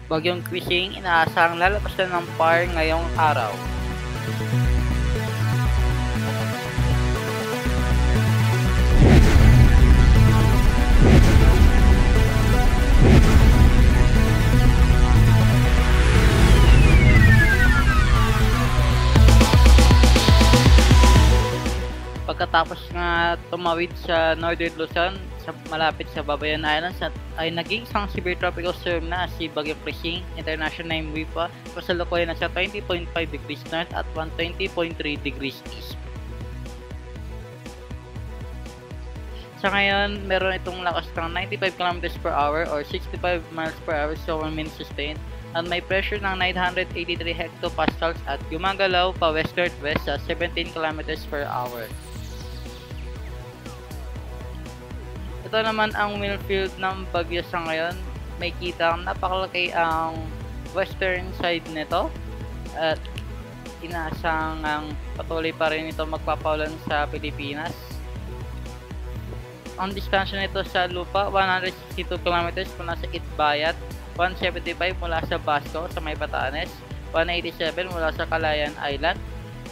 Bagyong Krising inaasahang lalabas na ng PAR ngayong araw. Pagkatapos nga tumawid sa Northern Luzon, malapit sa Babayan Islands, ay naging isang severe tropical storm na si Bagyong Krising. International name WIPA, kasalukuyan na sa 20.5 degrees north at 120.3 degrees east. Sa ngayon, meron itong lakas ng 95 km per hour or 65 miles per hour sa wind sustained at may pressure ng 983 hectopascals at gumagalaw pa west-northwest sa 17 km per hour. Ito naman ang wind field ng bagyo sa ngayon. May kitang napakalaki ang western side nito at inaasang ang patuloy pa rin ito magpapaulan sa Pilipinas. Ang distansya nito sa lupa, 162 km mula sa Itbayat, 175 mula sa Basco sa May Batanes, 187 mula sa Calayan Island,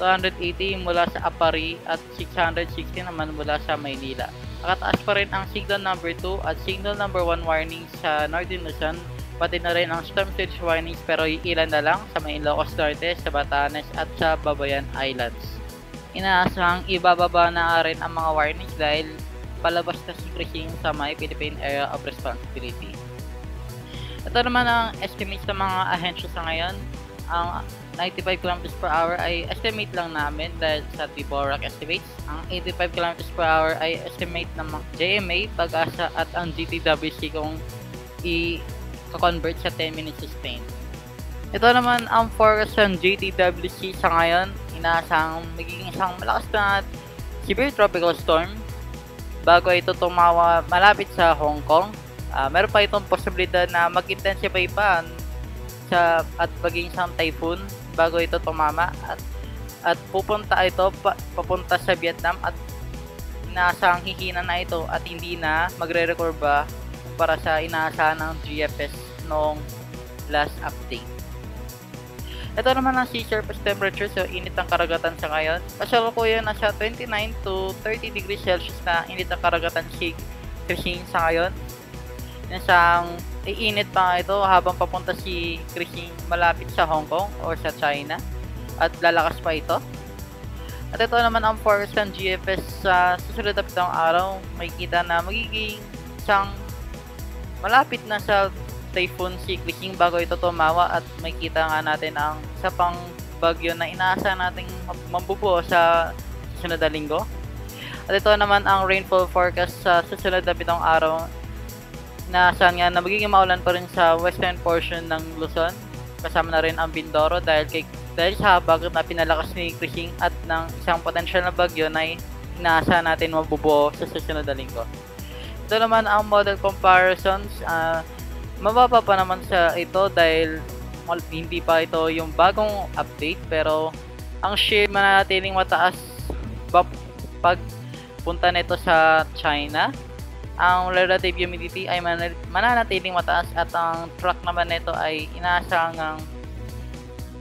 280 mula sa Apari at 660 naman mula sa Maynila. Nakataas pa rin ang signal number 2 at signal number 1 warning sa Northern Luzon, pati na rin ang storm stage warnings pero ilan na lang sa may Ilocos Norte, sa Batanes at sa Babayan Islands. Inaasahang ibababa na rin ang mga warnings dahil palabas na si Krising sa may Philippine Area of Responsibility. Ito naman ang estimate sa mga ahensya sa ngayon. Ang 95 km per hour ay estimate lang namin dahil sa Tiborac estimates. Ang 85 km per hour ay estimate ng JMA, Pag-asa at ang GTWC kung i-convert sa 10 minutes sustained. Ito naman ang forecast ng GTWC sa ngayon. Inaasahang magiging isang malakas na severe tropical storm bago ito tumawa malapit sa Hong Kong. Meron pa itong posibilidad na mag-intensify pa at maging isang typhoon bago ito tumama at pupunta ito papunta sa Vietnam at inaasahang hihina na ito at hindi na magre-rekurba para sa inaasahan ng GFS noong last update. Ito naman ang sea surface temperature, so init ang karagatan sa ngayon. Kasalukuyan na sa 29 to 30 degrees Celsius na init ang karagatan si Krising sa ngayon. Nasang iinit pa nga ito habang papunta si Krising malapit sa Hong Kong or sa China at lalakas pa ito. At ito naman ang forecast ng GFS sa susunod na pitong araw. May kita na magiging isang malapit na sa typhoon si Krising bago ito tumawa at may kita nga natin ang isa pang bagyo na inaasahan nating mabubuo sa susunod na linggo. At ito naman ang rainfall forecast sa susunod na pitong araw. Inaasahan nga na magiging maulan pa rin sa western portion ng Luzon, kasama na rin ang Mindoro dahil sa bagyo na pinalakas ni Krising at ng isang potential na bagyo na inaasahan natin mabubuo sa susunod na linggo. Ito naman ang model comparisons. Mababa pa naman sa ito dahil hindi pa ito yung bagong update pero ang shear mananatiling mataas pag punta nito sa China. Ang relative humidity ay mananatiling mataas at ang track naman nito ay inaasahang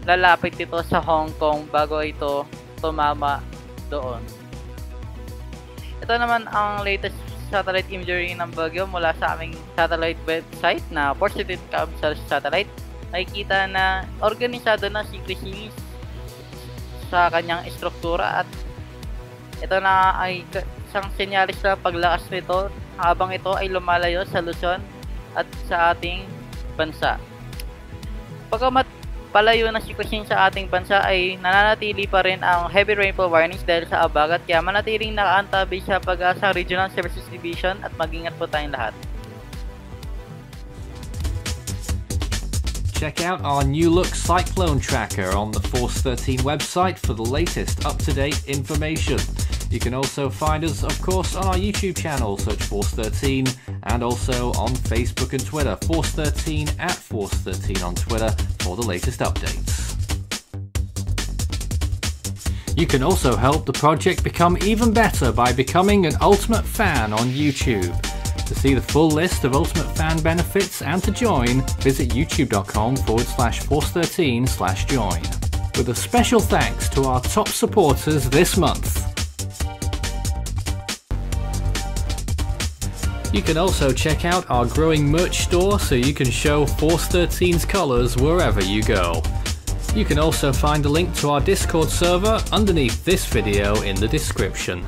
lalapit ito sa Hong Kong bago ito tumama doon. Ito naman ang latest satellite imagery ng bagyo mula sa aming satellite website na Porcelain Capsule Satellite. Nakikita na organisado na si Krising sa kanyang estruktura at ito na ay isang senyalis na paglakas nito habang ito ay lumalayo sa Luzon at sa ating bansa. Pagkamat palayo na si Krising sa ating bansa ay nananatili pa rin ang heavy rainfall warnings dahil sa abagat kaya manatiling nakaantabi sa Pag-asa Regional Services Division at mag-ingat po tayong lahat. Check out our new look cyclone tracker on the Force 13 website for the latest up-to-date information. You can also find us, of course, on our YouTube channel, search Force 13, and also on Facebook and Twitter, Force 13 at Force 13 on Twitter for the latest updates. You can also help the project become even better by becoming an Ultimate Fan on YouTube. To see the full list of Ultimate Fan benefits and to join, visit youtube.com/Force13/join. With a special thanks to our top supporters this month. You can also check out our growing merch store so you can show Force 13's colours wherever you go. You can also find a link to our Discord server underneath this video in the description.